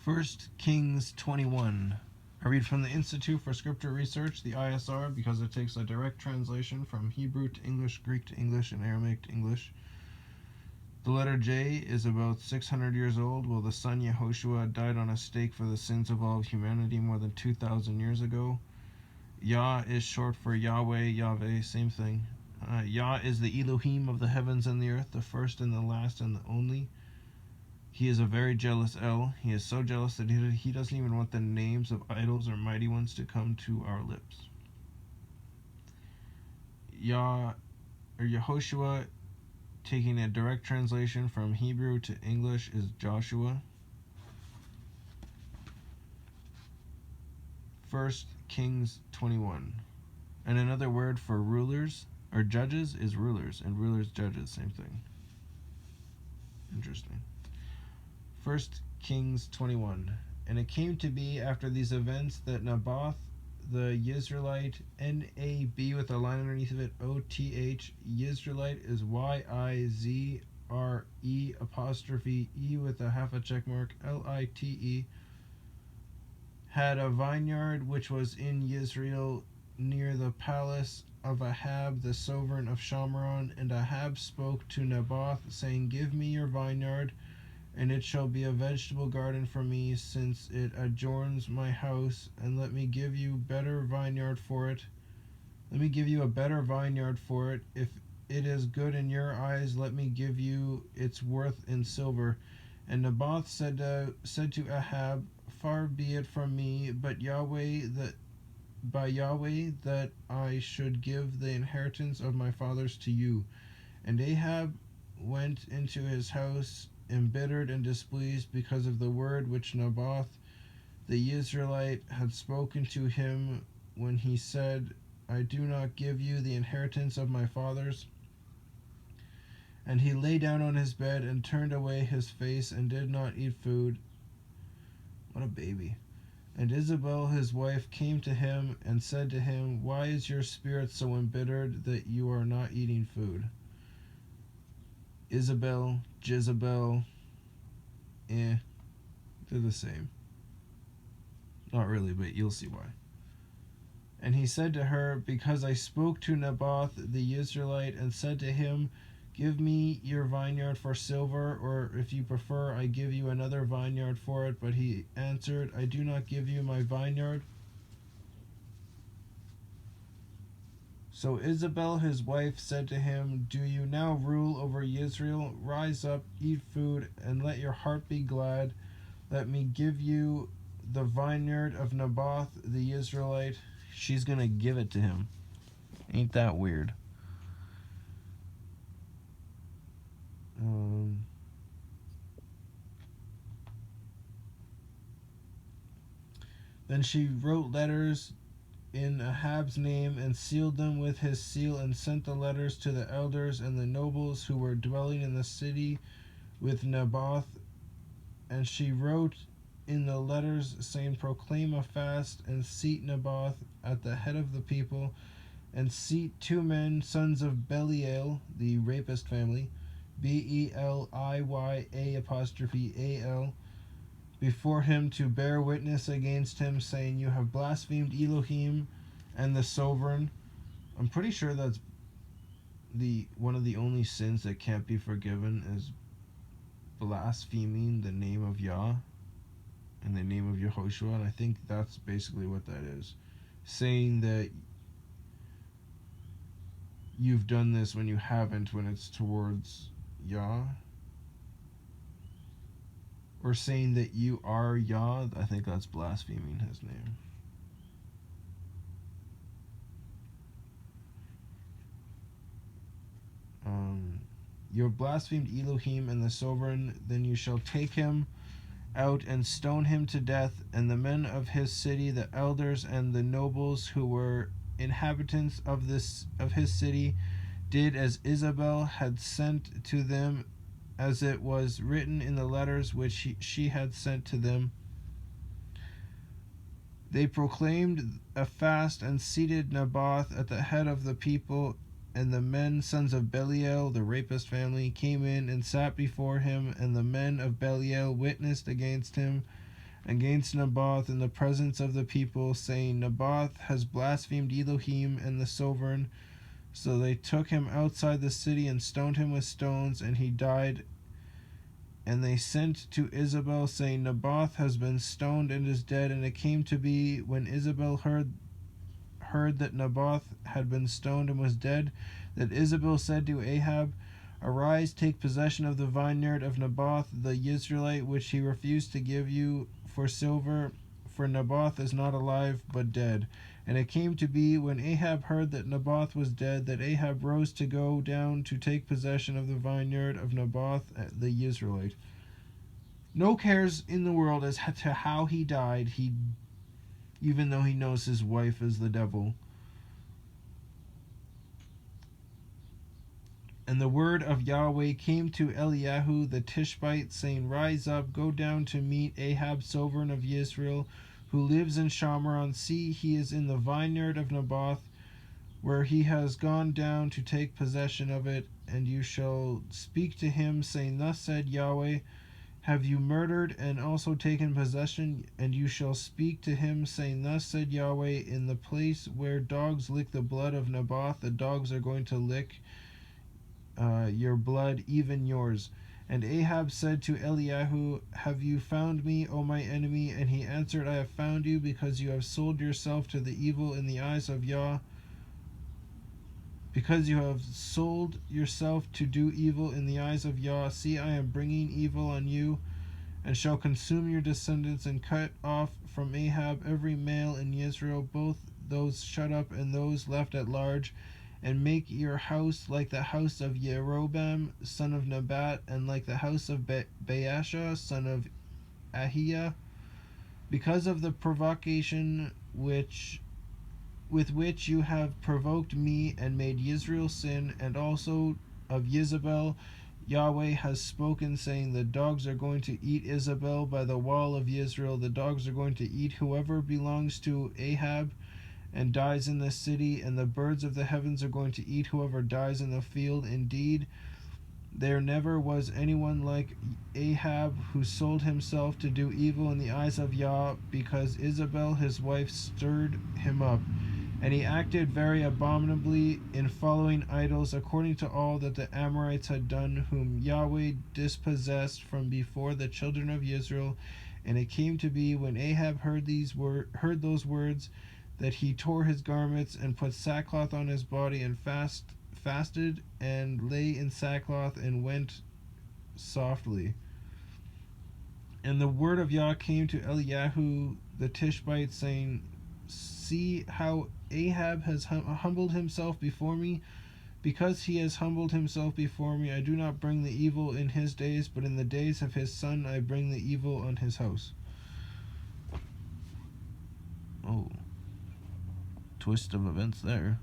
1 Kings 21. I read from the Institute for Scripture Research, the ISR, because it takes a direct translation from Hebrew to English, Greek to English, and Aramaic to English. The letter J is about 600 years old, while the son Yehoshua died on a stake for the sins of all of humanity more than 2,000 years ago. Yah is short for YahWeh, YahWeh, same thing. Yah is the Elohim of the heavens and the earth, the first and the last and the only. He is a very jealous El. He is so jealous that he doesn't even want the names of idols or mighty ones to come to our lips. Yehoshua, taking a direct translation from Hebrew to English, is Joshua. 1 Kings 21. And another word for rulers or judges is rulers, and rulers, judges, same thing. Interesting. 1 Kings 21. And it came to be after these events that Naboth the Yisraelite, N-A-B with a line underneath of it, O-T-H, Yisraelite is Y-I-Z-R-E apostrophe E with a half a check mark, L-I-T-E, had a vineyard which was in Yisrael near the palace of Ahab the sovereign of Shomron. And Ahab spoke to Naboth, saying, Give me your vineyard, and it shall be a vegetable garden for me, since it adorns my house, and let me give you better vineyard for it. Let me give you a better vineyard for it. If it is good in your eyes, let me give you its worth in silver. And Naboth said to Ahab, Far be it from me, by YahWeh that I should give the inheritance of my fathers to you. And Ahab went into his house embittered and displeased because of the word which Naboth the Yisraelite had spoken to him when he said, I do not give you the inheritance of my fathers. And he lay down on his bed and turned away his face and did not eat food. What a baby. And Isabel his wife came to him and said to him, Why is your spirit so embittered that you are not eating food? Isabel, Jezebel, they're the same. Not really, but you'll see why. And he said to her, Because I spoke to Naboth the Yisraelite and said to him, Give me your vineyard for silver, or if you prefer, I give you another vineyard for it. But he answered, I do not give you my vineyard. So Isabel his wife said to him, Do you now rule over Israel? Rise up, eat food, and let your heart be glad. Let me give you the vineyard of Naboth the Israelite. She's going to give it to him. Ain't that weird? Then she wrote letters in Ahab's name and sealed them with his seal and sent the letters to the elders and the nobles who were dwelling in the city with Naboth. And she wrote in the letters, saying, Proclaim a fast and seat Naboth at the head of the people, and seat 2 men, sons of Belial, the rapist family, B-E-L-I-Y-A apostrophe A-L, before him to bear witness against him, saying, You have blasphemed Elohim and the sovereign. I'm pretty sure that's one of the only sins that can't be forgiven is blaspheming the name of Yah and the name of Yehoshua, and I think that's basically what that is. Saying that you've done this when you haven't, when it's towards Yah. Or saying that you are Yah, I think that's blaspheming his name. You have blasphemed Elohim and the sovereign, then you shall take him out and stone him to death. And the men of his city, the elders and the nobles who were inhabitants of his city, did as Isabel had sent to them, as it was written in the letters which she had sent to them. They proclaimed a fast and seated Naboth at the head of the people, and the men, sons of Belial, the rapist family, came in and sat before him, and the men of Belial witnessed against him, against Naboth in the presence of the people, saying, Naboth has blasphemed Elohim and the sovereign. So they took him outside the city and stoned him with stones, and he died. And they sent to Isabel, saying, Naboth has been stoned and is dead. And it came to be, when Isabel heard that Naboth had been stoned and was dead, that Isabel said to Ahab, Arise, take possession of the vineyard of Naboth the Yisraelite, which he refused to give you for silver, for Naboth is not alive, but dead. And it came to be, when Ahab heard that Naboth was dead, that Ahab rose to go down to take possession of the vineyard of Naboth the Yisraelite. No cares in the world as to how he died, even though he knows his wife is the devil. And the word of Yahweh came to Eliyahu the Tishbite, saying, Rise up, go down to meet Ahab, sovereign of Israel, who lives in Shamron. See, he is in the vineyard of Naboth, where he has gone down to take possession of it. And you shall speak to him, saying, Thus said Yahweh, have you murdered and also taken possession? And you shall speak to him, saying, Thus said Yahweh, in the place where dogs lick the blood of Naboth, the dogs are going to lick your blood, even yours. And Ahab said to Eliyahu, Have you found me, O my enemy? And he answered, I have found you, because you have sold yourself to the evil in the eyes of Yah. Because you have sold yourself to do evil in the eyes of Yah, see, I am bringing evil on you, and shall consume your descendants, and cut off from Ahab every male in Israel, both those shut up and those left at large, and make your house like the house of Jeroboam, son of Nebat, and like the house of Baasha, son of Ahiah, because of the provocation with which you have provoked me and made Israel sin, and also of Jezebel. Yahweh has spoken, saying, The dogs are going to eat Isabel by the wall of Israel. The dogs are going to eat whoever belongs to Ahab and dies in the city, and the birds of the heavens are going to eat whoever dies in the field. Indeed, there never was anyone like Ahab, who sold himself to do evil in the eyes of Yah, because Isabel his wife stirred him up. And he acted very abominably in following idols, according to all that the Amorites had done, whom Yahweh dispossessed from before the children of Israel. And it came to be, when Ahab heard those words, that he tore his garments and put sackcloth on his body, and fasted and lay in sackcloth and went softly. And the word of Yah came to Eliyahu the Tishbite, saying, See how Ahab has humbled himself before me. Because he has humbled himself before me, I do not bring the evil in his days, but in the days of his son I bring the evil on his house. Oh, twist of events there.